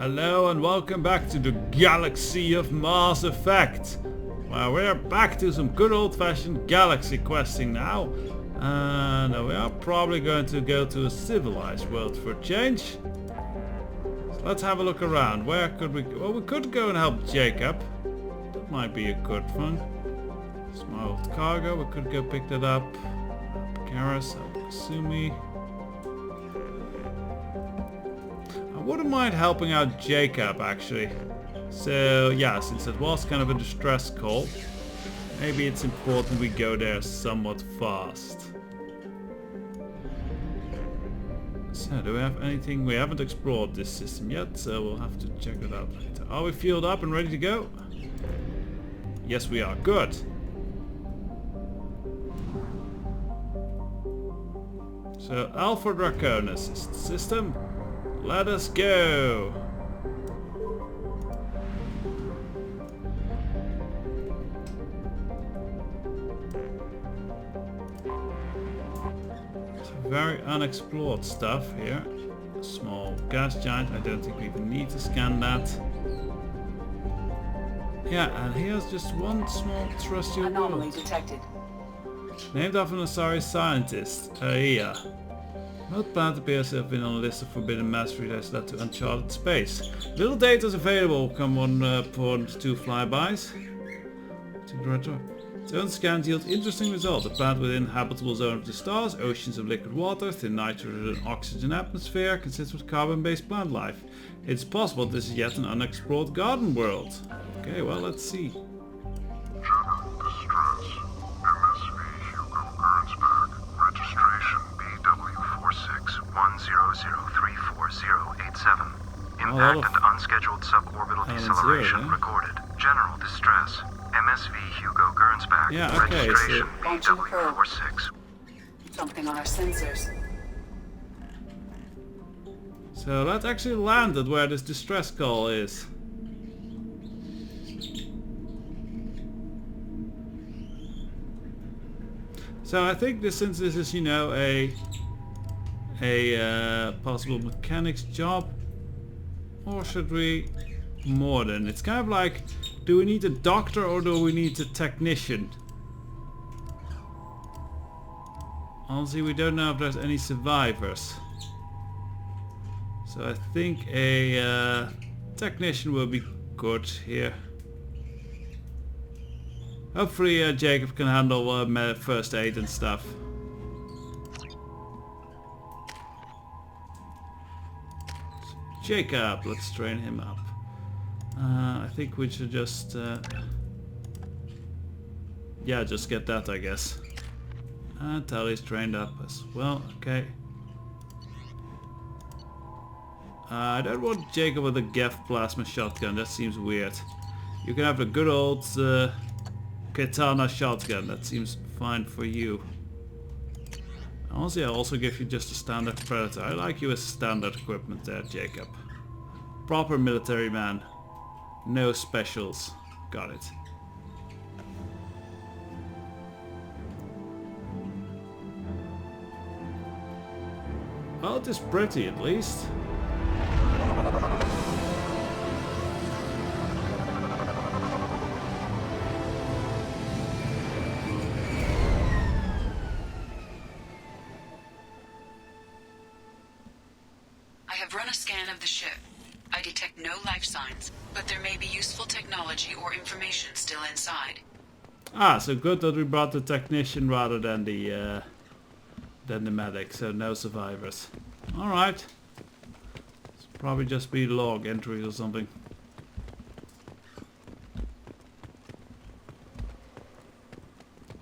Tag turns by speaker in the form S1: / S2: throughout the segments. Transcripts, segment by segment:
S1: Hello and welcome back to the galaxy of Mass Effect. Well, we're back to some good old-fashioned galaxy questing now. And we are probably going to go to a civilized world for a change. So let's have a look around. Where could we go? Well, we could go and help Jacob. That might be a good one. Some old cargo, we could go pick that up. Karis, Kasumi. I wouldn't mind helping out Jacob actually. So yeah, since it was kind of a distress call, maybe it's important we go there somewhat fast. So do we have anything? We haven't explored this system yet, so we'll have to check it out later. Are we fueled up and ready to go? Yes we are, good. So Alpha Draconis is the system. Let us go! Some very unexplored stuff here. A small gas giant, I don't think we even need to scan that. Yeah, and here's just one small terrestrial
S2: anomaly
S1: world.
S2: detected.
S1: Named after an Asari scientist, Aia. Not plant appears to have been on a list of forbidden mastery that has led to uncharted space. Little data is available, come on upon two flybys. Zone scans yield interesting results. A plant within habitable zone of the stars, oceans of liquid water, thin nitrogen and oxygen atmosphere, consists of carbon-based plant life. It's possible this is yet an unexplored garden world. Okay, well let's see.
S3: Impact and unscheduled suborbital deceleration recorded. General distress. MSV Hugo Gernsback.
S1: Yeah, okay,
S3: Registration
S2: Launching probe.
S3: BW46.
S2: Something on our sensors.
S1: So that actually landed where this distress call is. So I think this, since this is, you know, a possible mechanic's job, or should we more than? It's kind of like, do we need a doctor or do we need a technician? Honestly, we don't know if there's any survivors. So I think a technician will be good here. Hopefully Jacob can handle first aid and stuff. Jacob, let's train him up. I think we should just yeah, just get that, I guess. Tally's trained up as well. Okay. I don't want Jacob with a Geth plasma shotgun. That seems weird. You can have a good old katana shotgun. That seems fine for you. Honestly, I'll also give you just a standard Predator. I like you as standard equipment there, Jacob. Proper military man. No specials. Got it. Well, it is pretty at least.
S2: I have run a scan of the ship. I detect no life signs, but there may be useful technology or information still inside.
S1: Ah, so good that we brought the technician rather than the medic, so no survivors. Alright. It's probably just be log entries or something.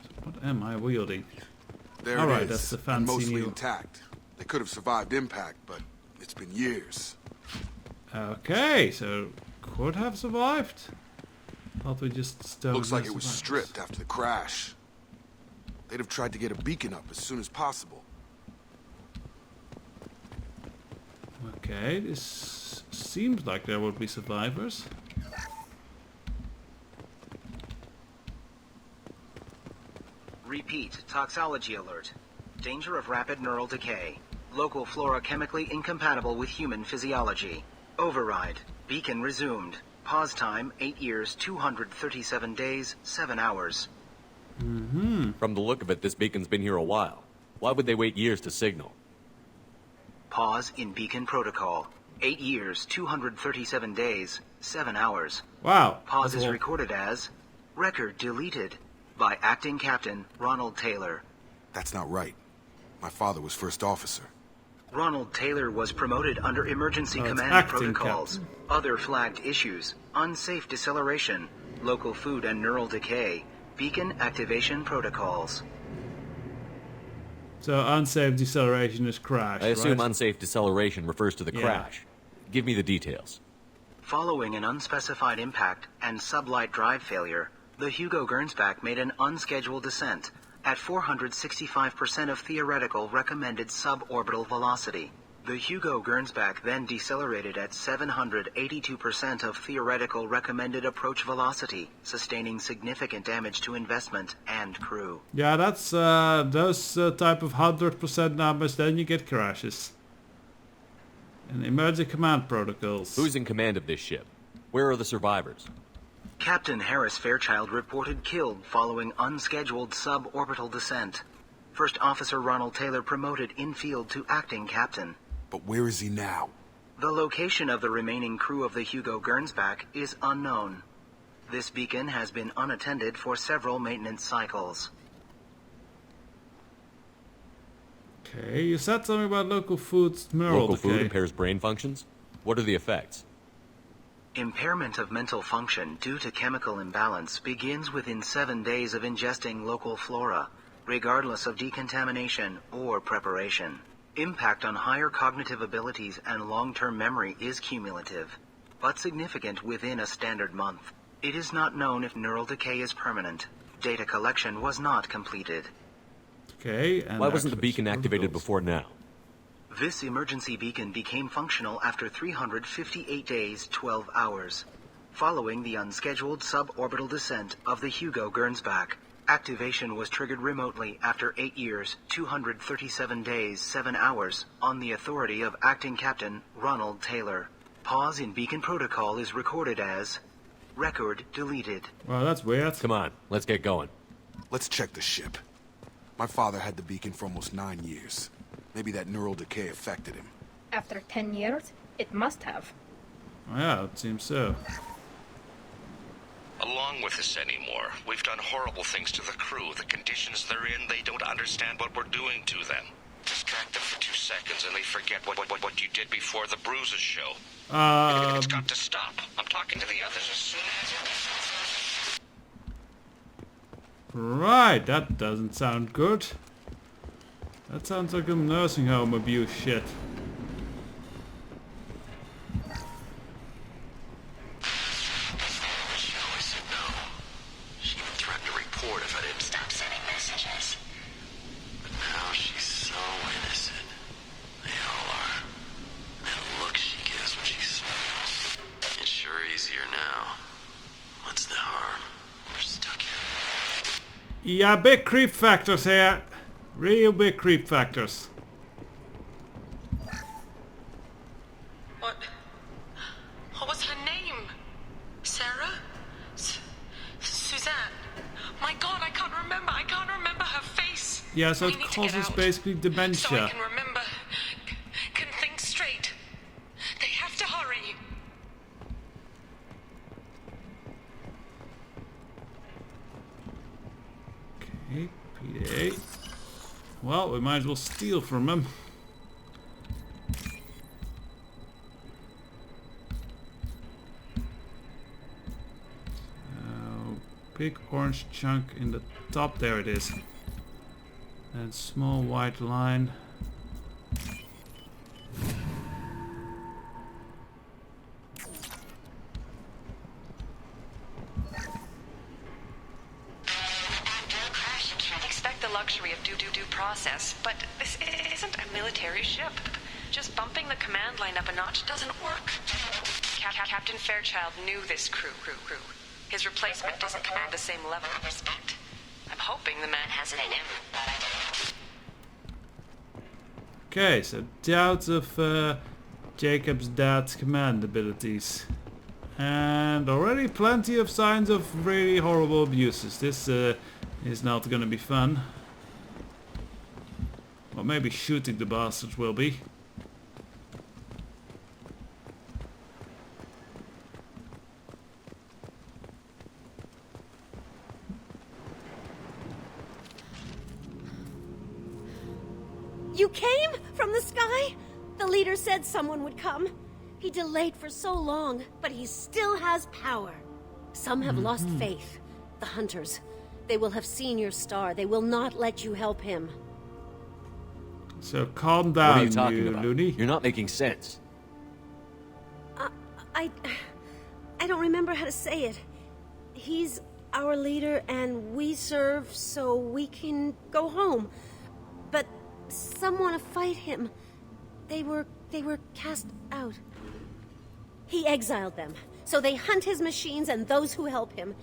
S1: So what am I wielding?
S4: There
S1: Alright,
S4: it is.
S1: that's the
S4: And
S1: fancy
S4: mostly
S1: new.
S4: intact. They could have survived impact, but it's been years.
S1: Okay, so could have survived. Thought we just stowed.
S4: Looks like it was
S1: survivors.
S4: stripped after the crash. They'd have tried to get a beacon up as soon as possible.
S1: Okay, this seems like there would be survivors.
S5: Repeat, toxology alert. Danger of rapid neural decay. Local flora chemically incompatible with human physiology. Override. Beacon resumed. Pause time 8 years, 237 days, 7 hours.
S6: From the look of it, this beacon's been here a while. Why would they wait years to signal?
S5: Pause in beacon protocol. 8 years, 237 days, 7 hours.
S1: Wow.
S5: Pause
S1: that's
S5: is
S1: all.
S5: recorded as record deleted by Acting Captain Ronald Taylor.
S4: That's not right. My father was first officer.
S5: Ronald Taylor was promoted under emergency
S1: Oh, it's
S5: command
S1: acting
S5: protocols.
S1: captain.
S5: Other flagged issues: unsafe deceleration, local food and neural decay, beacon activation protocols.
S1: So unsafe deceleration is crash,
S6: I assume
S1: right?
S6: unsafe deceleration refers to the
S1: Yeah.
S6: crash. Give me the details.
S5: Following an unspecified impact and sublight drive failure, the Hugo Gernsback made an unscheduled descent at 465% of theoretical recommended suborbital velocity. The Hugo Gernsback then decelerated at 782% of theoretical recommended approach velocity, sustaining significant damage to investment and crew.
S1: Yeah, that's those type of 100% numbers, then you get crashes. And emergency command protocols.
S6: Who's in command of this ship? Where are the survivors?
S5: Captain Harris Fairchild reported killed following unscheduled suborbital descent. First Officer Ronald Taylor promoted in-field to acting captain.
S4: But where is he now?
S5: The location of the remaining crew of the Hugo Gernsback is unknown. This beacon has been unattended for several maintenance cycles.
S1: Okay, you said something about local food's neural
S6: Local food
S1: decay.
S6: impairs brain functions? What are the effects?
S5: Impairment of mental function due to chemical imbalance begins within 7 days of ingesting local flora, regardless of decontamination or preparation. Impact on higher cognitive abilities and long-term memory is cumulative, but significant within a standard month. It is not known if neural decay is permanent. Data collection was not completed.
S1: Okay, and
S6: Why wasn't the
S1: activation
S6: beacon activated
S1: protocols.
S6: before now?
S5: This emergency beacon became functional after 358 days, 12 hours, following the unscheduled suborbital descent of the Hugo Gernsback. Activation was triggered remotely after 8 years, 237 days, 7 hours, on the authority of Acting Captain Ronald Taylor. Pause in beacon protocol is recorded as record deleted.
S1: Well, that's weird.
S6: Come on, let's get going.
S4: Let's check the ship. My father had the beacon for almost 9 years. Maybe that neural decay affected him.
S7: After 10 years, it must have.
S1: Yeah, it seems so.
S8: Along with this anymore. We've done horrible things to the crew. The conditions they're in, they don't understand what we're doing to them. Distract them for 2 seconds and they forget what you did before the bruises show. It's got to stop. I'm talking to the others as soon as...
S1: Right, that doesn't sound good. That sounds like a nursing home abuse shit.
S8: She always said no. She even threatened to report if I didn't stop sending messages. But now she's so innocent. They all are. That look she gives when she smiles. It's sure easier now. What's the harm? We're stuck here.
S1: Yeah, big creep factors here. Real big creep factors.
S9: What was her name? Sarah? Suzanne? My God, I can't remember. I can't remember her face.
S1: Yeah, so
S9: We
S1: it
S9: need to get
S1: causes
S9: out.
S1: basically
S9: So I
S1: dementia.
S9: can remember, can think straight. They have to hurry.
S1: Okay, PDA. Well, we might as well steal from him. Big orange chunk in the top, there it is. And small white line.
S2: Expect the luxury of due process, but this isn't a military ship. Just bumping the command line up a notch doesn't work. Captain Fairchild knew this crew. His replacement doesn't command the same level of respect. I'm hoping the man has it in him.
S1: Okay, so doubts of Jacob's dad's command abilities. And already plenty of signs of really horrible abuses. This is not gonna be fun. Or maybe shooting the bastards will be.
S10: You came from the sky? The leader said someone would come. He delayed for so long, but he still has power. Some have lost faith. The hunters. They will have seen your star. They will not let you help him.
S1: So calm down,
S6: What are you talking about?
S1: loony.
S6: You're not making sense.
S10: I don't remember how to say it. He's our leader and we serve so we can go home. But some want to fight him. They were cast out. He exiled them, so they hunt his machines and those who help him.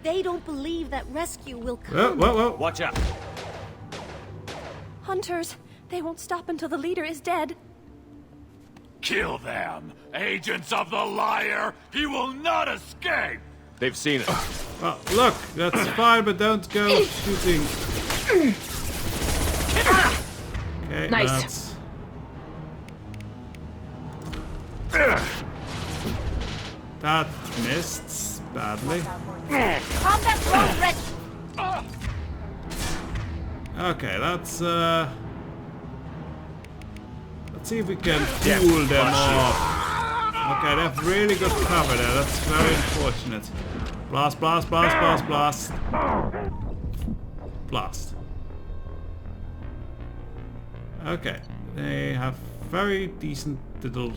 S10: They don't believe that rescue will come.
S1: Whoa.
S6: Watch out.
S11: Hunters, they won't stop until the leader is dead.
S12: Kill them! Agents of the liar! He will not escape!
S6: They've seen us.
S1: Well, look, that's fine, but don't go shooting. Okay,
S7: Nice.
S1: That missed badly.
S7: Combat drone ready.
S1: Okay, let's see if we can fool them off. Okay, they have really good cover there. That's very unfortunate. Blast. Blast. Okay, they have very decent little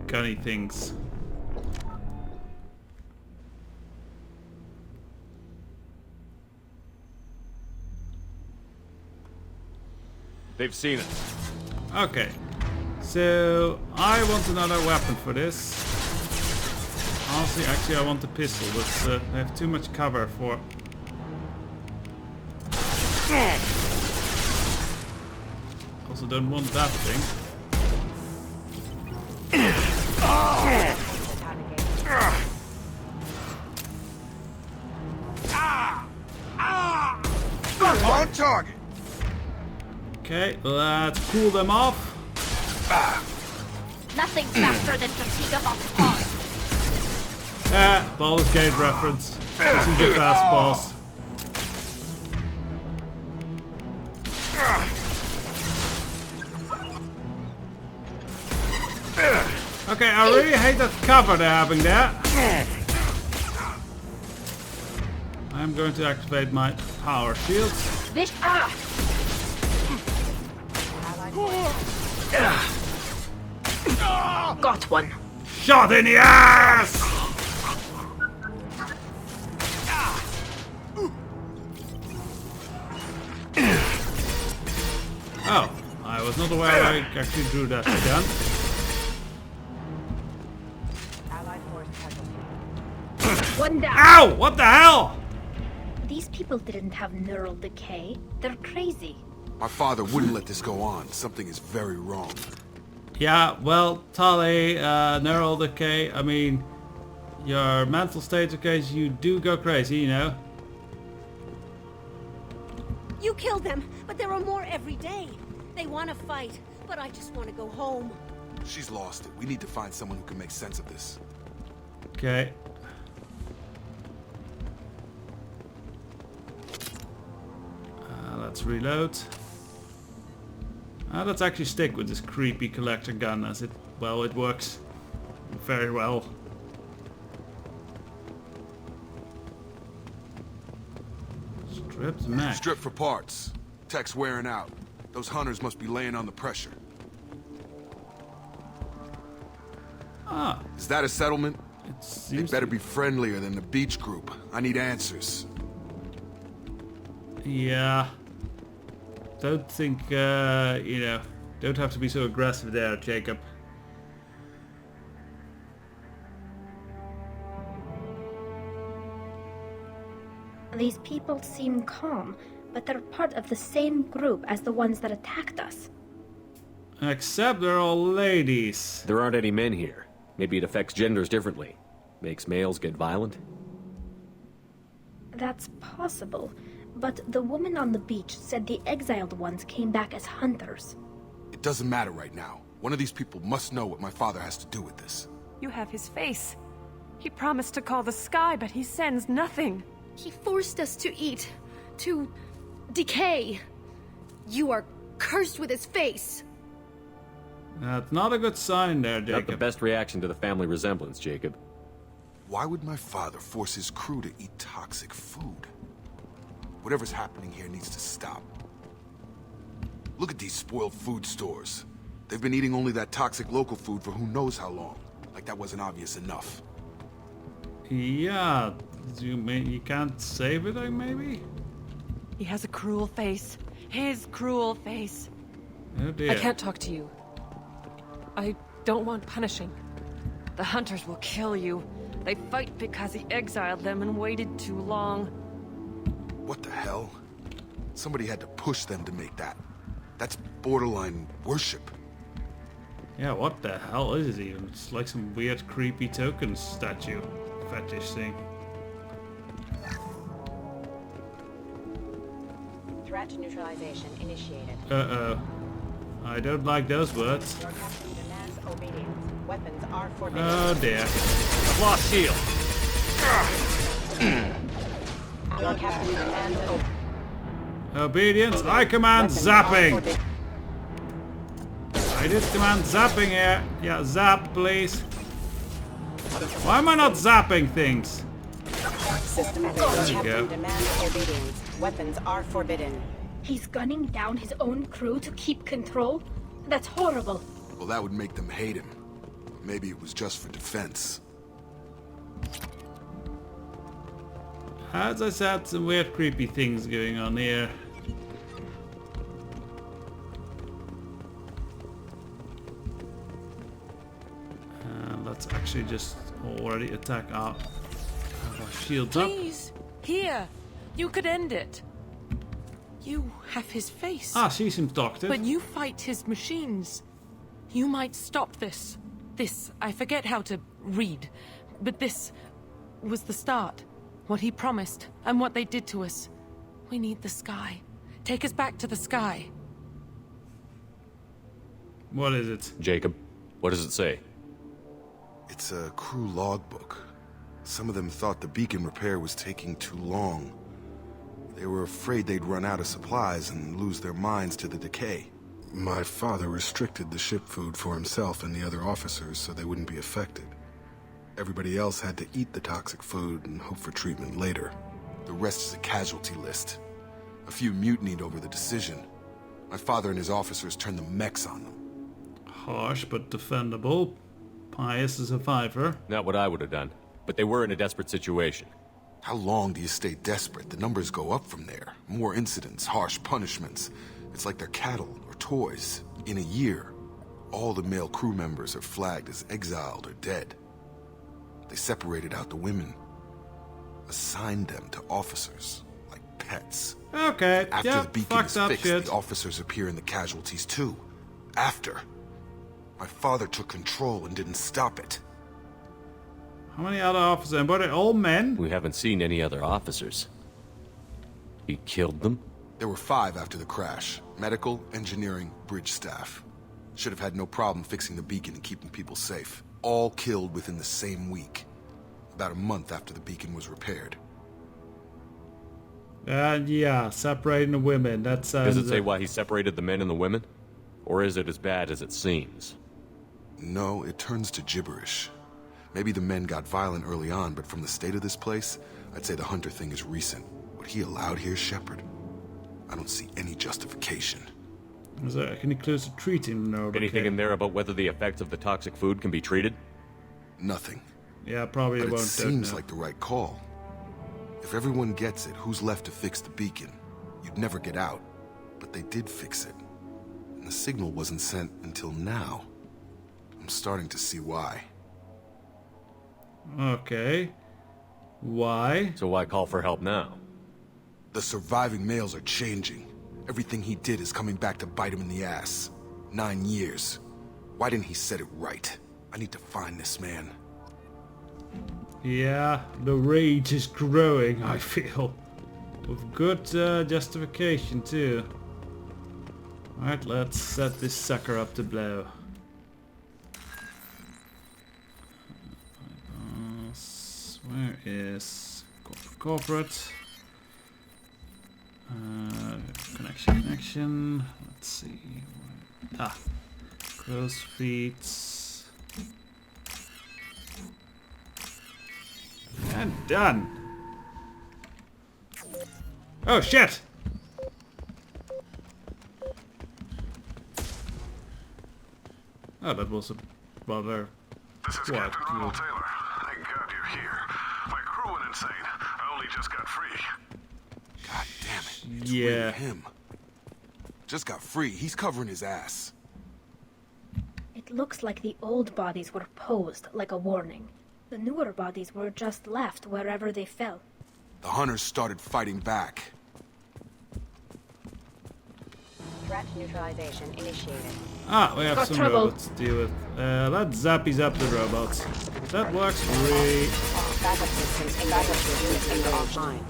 S1: gunny things.
S6: They've seen us.
S1: Okay, so I want another weapon for this. Honestly, actually, I want the pistol, but I have too much cover for. Also, don't want that thing.
S4: On target.
S1: Okay, let's cool them off.
S7: Nothing faster than fatigue of a boss.
S1: Baldur's Gate reference. This is the fast boss. Okay, I really hate that cover they're having there. I'm going to activate my power shields.
S7: This got one.
S1: Shot in the ass! Oh, I was not aware I actually drew that gun.
S7: One down.
S1: Ow! What the hell?
S7: These people didn't have neural decay. They're crazy.
S4: My father wouldn't let this go on. Something is very wrong.
S1: Yeah, well, Tali, neural decay, I mean, your mental state occurs, you do go crazy, you know.
S10: You killed them, but there are more every day. They want to fight, but I just want to go home.
S4: She's lost it. We need to find someone who can make sense of this.
S1: Okay. Let's reload. Let's actually stick with this creepy collector gun as it works very well. Stripped mag.
S4: Strip for parts. Tech's wearing out. Those hunters must be laying on the pressure.
S1: Ah.
S4: Is that a settlement?
S1: It seems
S4: They better be friendlier than the beach group. I need answers.
S1: Yeah. Don't think, you know, don't have to be so aggressive there, Jacob.
S7: These people seem calm, but they're part of the same group as the ones that attacked us.
S1: Except they're all ladies.
S6: There aren't any men here. Maybe it affects genders differently. Makes males get violent?
S7: That's possible. But the woman on the beach said the exiled ones came back as hunters.
S4: It doesn't matter right now. One of these people must know what my father has to do with this.
S11: You have his face. He promised to call the sky, but he sends nothing.
S10: He forced us to eat, to decay. You are cursed with his face.
S1: That's not a good sign there,
S6: Not
S1: Jacob.
S6: the best reaction to the family resemblance, Jacob.
S4: Why would my father force his crew to eat toxic food? Whatever's happening here needs to stop. Look at these spoiled food stores. They've been eating only that toxic local food for who knows how long. Like that wasn't obvious enough.
S1: Yeah, you can't save it, maybe?
S11: He has a cruel face. His cruel face.
S1: Oh dear.
S11: I can't talk to you. I don't want punishing. The hunters will kill you. They fight because he exiled them and waited too long.
S4: What the hell? Somebody had to push them to make that. That's borderline worship.
S1: Yeah, what the hell is it even? It's like some weird, creepy token statue fetish thing.
S13: Threat neutralization initiated.
S1: Uh-oh. I don't like those words.
S13: Your captain demands obedience. Weapons are forbidden.
S1: Oh dear.
S6: Lost shield.
S13: Your captain demands
S1: Obedience, I command zapping! I did command zapping here. Yeah, zap, please. Why am I not zapping things?
S13: System
S1: There
S13: captain
S1: we go.
S13: demands obedience. Weapons are forbidden.
S7: He's gunning down his own crew to keep control? That's horrible.
S4: Well, that would make them hate him. But maybe it was just for defense.
S1: As I said, some weird, creepy things going on here. Let's actually just already attack our shields up.
S11: Please, here. You could end it. You have his face.
S1: Ah, she seems doctored.
S11: But you fight his machines. You might stop this. This, I forget how to read. But this was the start. What he promised, and what they did to us. We need the sky. Take us back to the sky.
S1: What is it?
S6: Jacob, what does it say?
S4: It's a crew logbook. Some of them thought the beacon repair was taking too long. They were afraid they'd run out of supplies and lose their minds to the decay. My father restricted the ship food for himself and the other officers so they wouldn't be affected. Everybody else had to eat the toxic food and hope for treatment later. The rest is a casualty list. A few mutinied over the decision. My father and his officers turned the mechs on them.
S1: Harsh but defendable. Pious survivor.
S6: Not what I would have done. But they were in a desperate situation.
S4: How long do you stay desperate? The numbers go up from there. More incidents, harsh punishments. It's like they're cattle or toys. In a year, all the male crew members are flagged as exiled or dead. They separated out the women. Assigned them to officers, like pets.
S1: Okay,
S4: After
S1: yeah,
S4: the beacon
S1: fucked
S4: is
S1: up
S4: fixed,
S1: shit.
S4: the officers appear in the casualties too. After. My father took control and didn't stop it.
S1: How many other officers? And were they all men?
S6: We haven't seen any other officers. He killed them?
S4: There were 5 after the crash. Medical, engineering, bridge staff. Should have had no problem fixing the beacon and keeping people safe. All killed within the same week. About a month after the beacon was repaired.
S1: Yeah, separating the women. That sounds...
S6: Does it say why he separated the men and the women? Or is it as bad as it seems?
S4: No, it turns to gibberish. Maybe the men got violent early on, but from the state of this place, I'd say the Hunter thing is recent. What he allowed here, Shepard? I don't see any justification.
S1: Is there any clues to treating no?
S6: Anything in there about whether the effects of the toxic food can be treated?
S4: Nothing.
S1: Yeah, probably
S4: But it
S1: won't.
S4: seems like the right call. If everyone gets it, who's left to fix the beacon? You'd never get out. But they did fix it. And the signal wasn't sent until now. I'm starting to see why.
S1: Okay. Why?
S6: So why call for help now?
S4: The surviving males are changing. Everything he did is coming back to bite him in the ass. 9 years. Why didn't he set it right? I need to find this man.
S1: Yeah, the rage is growing, I feel. With good justification too. Alright, let's set this sucker up to blow. Where is corporate? Connection. Let's see. Ah, crow's feet. And done. Oh shit! Oh, that was a rather.
S14: This is Captain Ronald Taylor. Thank God you're here. My crew went insane. I only just got free.
S4: God damn it. It's
S1: Yeah.
S4: really him. Just got free. He's covering his ass.
S7: It looks like the old bodies were posed like a warning. The newer bodies were just left wherever they fell.
S4: The hunters started fighting back.
S13: Threat neutralization initiated.
S1: Ah, we have
S7: Got
S1: some
S7: trouble.
S1: robots to deal with. Let's zappies up the robots. That works great.
S13: Backup systems offline.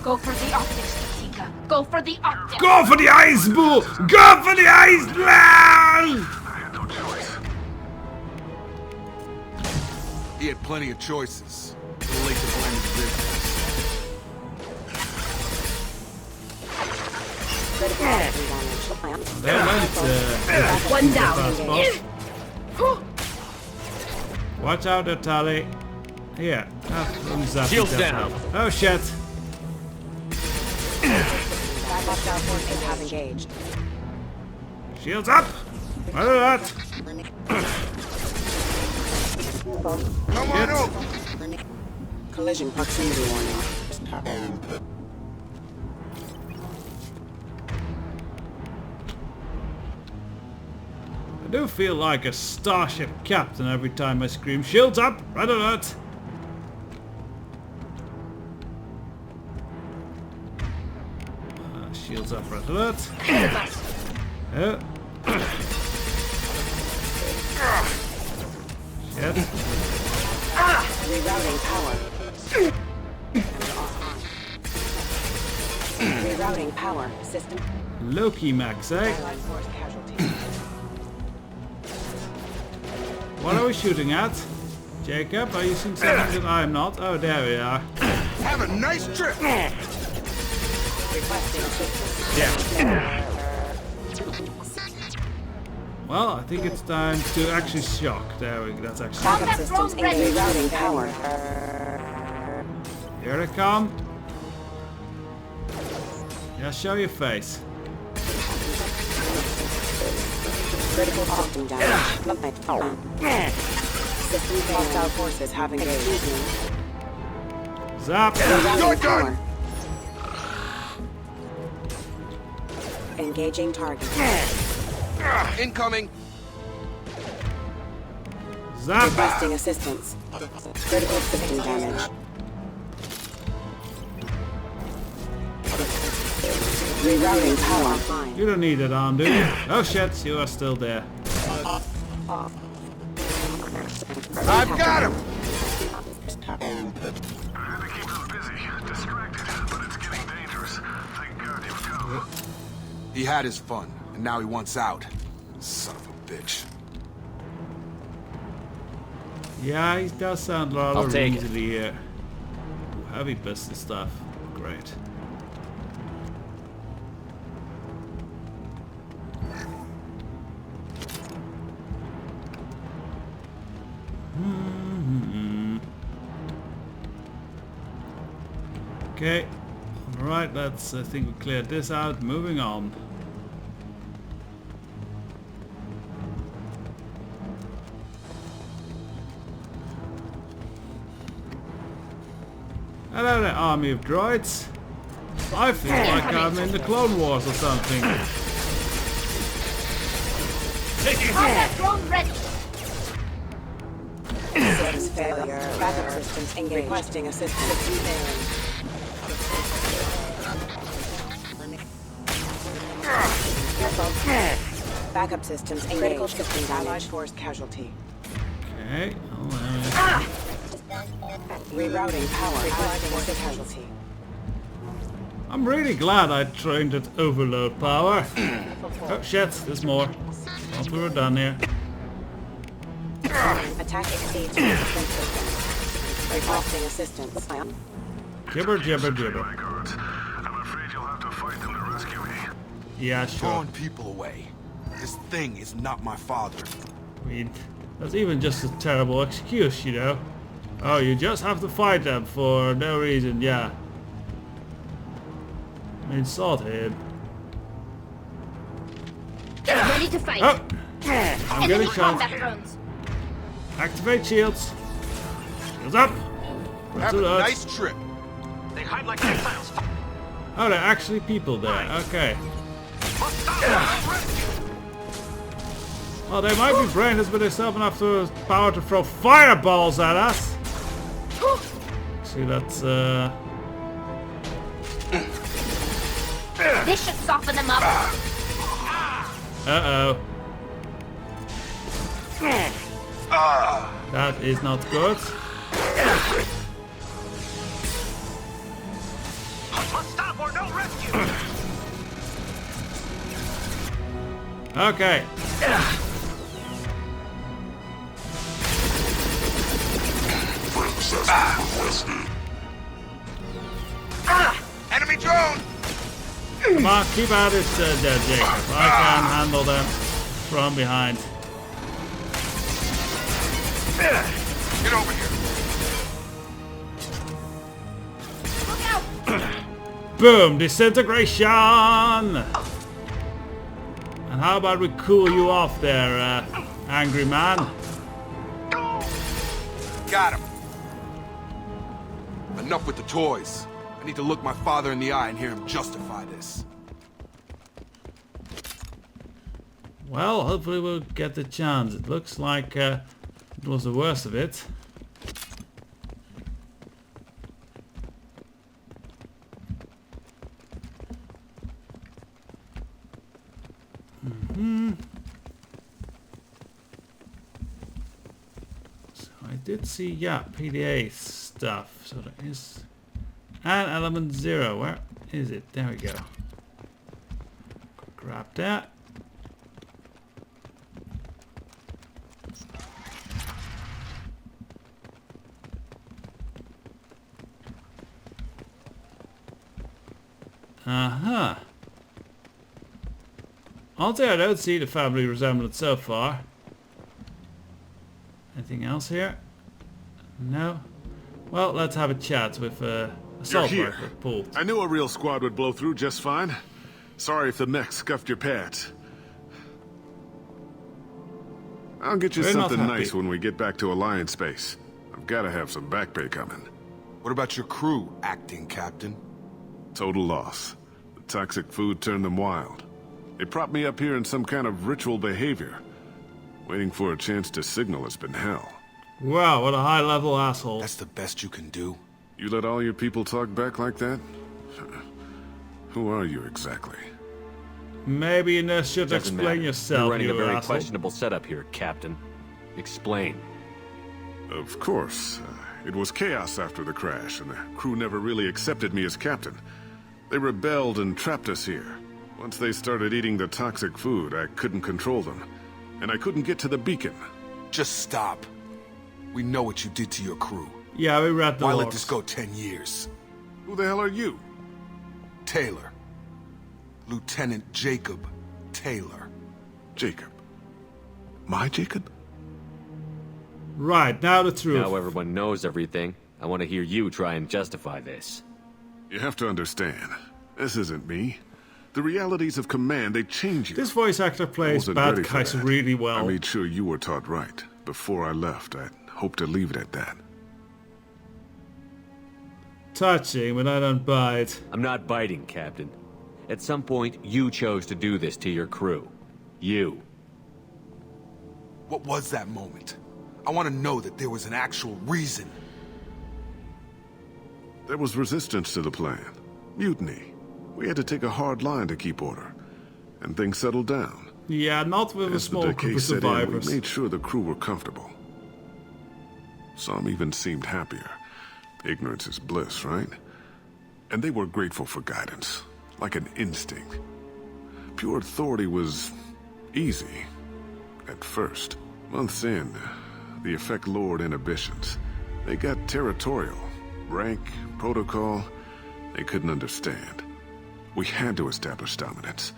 S7: Go for the optics, Tika. Go for the optics.
S1: Go for the ice, bull! Go for the ice, man!
S4: He had plenty of choices. Too late to blame his business.
S7: One down.
S1: Watch out there, Tally. Here, have some zappy
S6: Shields
S1: zap
S6: down.
S1: help. Oh shit!
S13: Backup forces have engaged.
S1: Shields up! What is that?
S4: Come on over!
S13: Collision proximity warning.
S1: I do feel like a starship captain every time I scream shields up! Red alert! Shields up, red alert. Oh. Shit.
S13: Rerouting power. Rerouting power. System.
S1: Loki Max, eh?
S13: Allied force casualty.
S1: What are we shooting at? Jacob, are you seeing something that I am not? Oh, there we are.
S4: Have a nice trip!
S13: Requesting assistance.
S1: Yeah. Well, I think it's time to actually shock. There we go. That's actually.
S13: Backup systems engaged. Rerouting power.
S1: Here they come. Yeah, show your face.
S13: Critical system damage. System hostile forces have engaged.
S1: Zap!
S13: Rerouting power. Engaging target.
S4: Incoming!
S1: Zap!
S13: Requesting assistance. Critical system damage. Rerouting power offline.
S1: You don't need that arm, do you? Oh shit, you are still there.
S4: I've got him!
S14: They keep them busy, distracted, but it's getting dangerous. Thank God you've come.
S4: He had his fun, and now he wants out. Son of a bitch.
S1: Yeah, he does sound rather
S6: I'll take it.
S1: easily here. Ooh, heavy pistol stuff. Great. Okay. Alright, let's, I think we cleared this out. Moving on. Hello there, army of droids. I feel like I'm in the Clone Wars or something.
S7: Drone ready.
S13: Systems failure. Backup systems engaged. Requesting assistance. Backup systems engaged. Critical system Allied force casualty.
S1: Okay.
S13: Rerouting power. Allied force casualty.
S1: I'm really glad I trained at overload power. Oh shit, there's more. Thought we were done here.
S13: Attack exceeds resistance system. Requesting assistance.
S1: Gibber, gibber, gibber.
S14: I'm afraid you'll have to fight them to rescue me.
S1: Yeah, sure.
S4: Throwing people away. This thing is not my father.
S1: I mean, that's even just a terrible excuse, you know. Oh, you just have to fight them for no reason, yeah. Insult him.
S7: Ready to fight.
S1: Oh! I'm getting shot.
S7: Drones.
S1: Activate shields. Shields up.
S4: Have a nice trip.
S8: They hide like exiles.
S1: Oh, there are actually people there. Okay. Well, they might be brainless, but they still have enough power to throw fireballs at us. See, that's
S7: This should soften them up.
S1: Uh-oh. That is not good.
S8: Must stop or no rescue.
S1: Okay.
S4: Enemy drone!
S1: Come on, keep at it, there, Jacob. I can handle them from behind.
S4: Get over here.
S1: Boom! Disintegration! And how about we cool you off there, angry man?
S4: Got him. Enough with the toys. I need to look my father in the eye and hear him justify this.
S1: Well, hopefully we'll get the chance. It looks like it was the worst of it. So I did see, yeah, PDA stuff. So there is... And element 0, where is it? There we go. Grab that. Uh-huh. Honestly, I don't see the family resemblance so far. Anything else here? No? Well, let's have a chat with assault rifle pulled.
S14: I knew a real squad would blow through just fine. Sorry if the mech scuffed your pads. I'll get you something nice when we get back to Alliance space. I've got to have some back pay coming.
S4: What about your crew, acting captain?
S14: Total loss. The toxic food turned them wild. They propped me up here in some kind of ritual behavior. Waiting for a chance to signal has been hell.
S1: Wow, what a high-level asshole.
S4: That's the best you can do?
S14: You let all your people talk back like that? Who are you exactly?
S1: Maybe you should explain yourself,
S6: You're running a very
S1: asshole.
S6: questionable setup here, Captain. Explain.
S14: Of course. It was chaos after the crash, and the crew never really accepted me as captain. They rebelled and trapped us here. Once they started eating the toxic food, I couldn't control them. And I couldn't get to the beacon.
S4: Just stop. We know what you did to your crew.
S1: Yeah, we read the
S4: Why
S1: logs.
S4: let this go 10 years?
S14: Who the hell are you?
S4: Taylor. Lieutenant Jacob Taylor.
S14: Jacob. My Jacob?
S1: Right, now the truth.
S6: Now everyone knows everything. I want to hear you try and justify this.
S14: You have to understand, this isn't me. The realities of command, they change you.
S1: This voice actor plays bad guys really well.
S14: I made sure you were taught right. Before I left, I hoped to leave it at that.
S1: Touching, but I don't bite.
S6: I'm not biting, Captain. At some point, you chose to do this to your crew. You.
S4: What was that moment? I want to know that there was an actual reason.
S14: There was resistance to the plan. Mutiny. We had to take a hard line to keep order. And things settled down.
S1: Yeah, not with a
S14: As the
S1: small
S14: decay
S1: group of
S14: set in,
S1: survivors.
S14: we made sure the crew were comfortable. Some even seemed happier. Ignorance is bliss, right? And they were grateful for guidance, like an instinct. Pure authority was easy, at first. Months in, the effect lowered inhibitions. They got territorial. Rank, protocol, they couldn't understand. We had to establish dominance.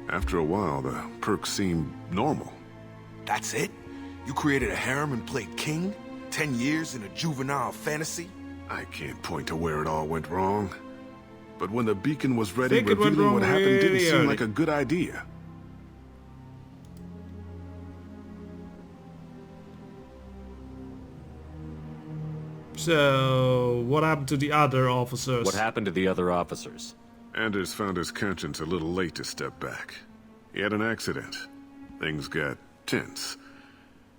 S14: After a while, the perks seemed normal.
S4: That's it? You created a harem and played king? 10 years in a juvenile fantasy?
S14: I can't point to where it all went wrong. But when the beacon was ready,
S1: Think it went
S14: revealing
S1: wrong
S14: what happened didn't
S1: really
S14: seem
S1: early.
S14: like a good idea.
S1: So, what happened to the other officers?
S6: What happened to the other officers?
S14: Anders found his conscience a little late to step back. He had an accident. Things got tense.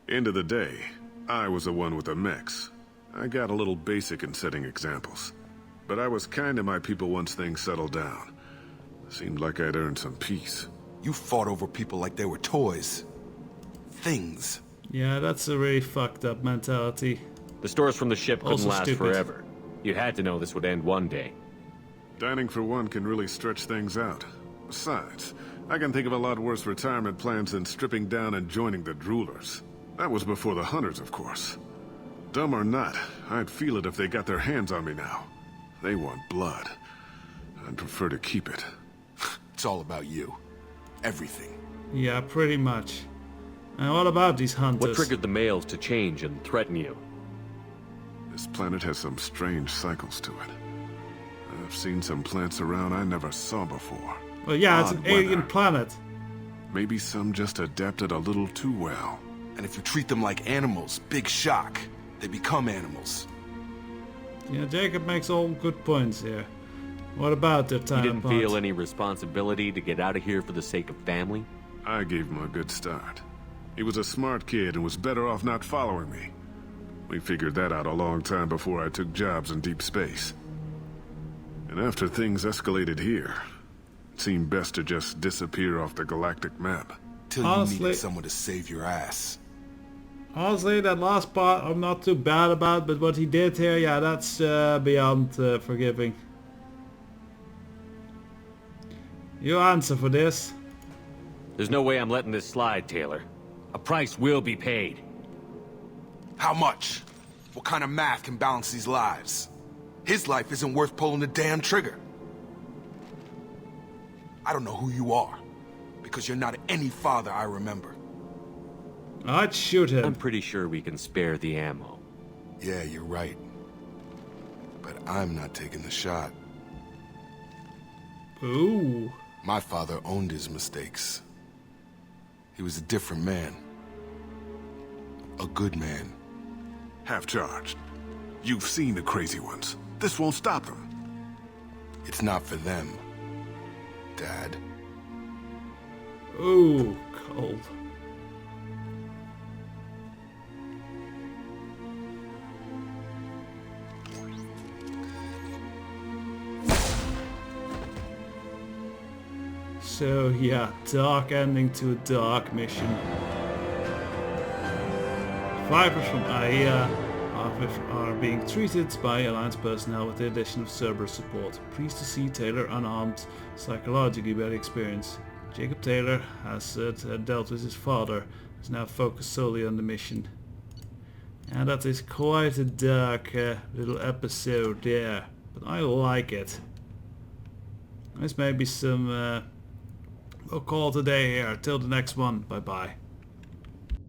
S14: End of the day, I was the one with the mechs. I got a little basic in setting examples. But I was kind to my people once things settled down. Seemed like I'd earned some peace.
S4: You fought over people like they were toys. Things.
S1: Yeah, that's a really fucked up mentality.
S6: The stores from the ship couldn't
S1: Also
S6: last
S1: stupid.
S6: forever. You had to know this would end one day.
S14: Dining for one can really stretch things out. Besides, I can think of a lot worse retirement plans than stripping down and joining the droolers. That was before the hunters, of course. Dumb or not, I'd feel it if they got their hands on me now. They want blood. I'd prefer to keep it.
S4: It's all about you. Everything.
S1: Yeah, pretty much. And what about these hunters?
S6: What triggered the males to change and threaten you?
S14: This planet has some strange cycles to it. I've seen some plants around I never saw before.
S1: Well, yeah, it's
S14: Odd
S1: an alien
S14: weather.
S1: planet.
S14: Maybe some just adapted a little too well.
S4: And if you treat them like animals, big shock. They become animals.
S1: Yeah, Jacob makes all good points here. What about their time
S6: You didn't
S1: apart?
S6: feel any responsibility to get out of here for the sake of family?
S14: I gave him a good start. He was a smart kid and was better off not following me. We figured that out a long time before I took jobs in deep space. And after things escalated here, it seemed best to just disappear off the galactic map.
S4: Till you
S1: Honestly-
S4: needed someone to save your ass.
S1: Honestly, that last part I'm not too bad about, but what he did here, yeah, that's beyond forgiving. You answer for this.
S6: There's no way I'm letting this slide, Taylor. A price will be paid.
S4: How much? What kind of math can balance these lives? His life isn't worth pulling the damn trigger. I don't know who you are, because you're not any father I remember.
S1: I'd shoot him.
S6: I'm pretty sure we can spare the ammo.
S4: Yeah, you're right. But I'm not taking the shot.
S1: Ooh.
S4: My father owned his mistakes. He was a different man. A good man.
S14: Half charged. You've seen the crazy ones. This won't stop them.
S4: It's not for them, Dad.
S1: Ooh, cold. So yeah, dark ending to a dark mission. Survivors from AIA are being treated by Alliance personnel with the addition of Cerberus support. Pleased to see Taylor unarmed psychologically by the experience. Jacob Taylor has dealt with his father, is now focused solely on the mission. And that is quite a dark little episode there, but I like it. There's maybe some... we'll call it a day here. Till the next one. Bye bye.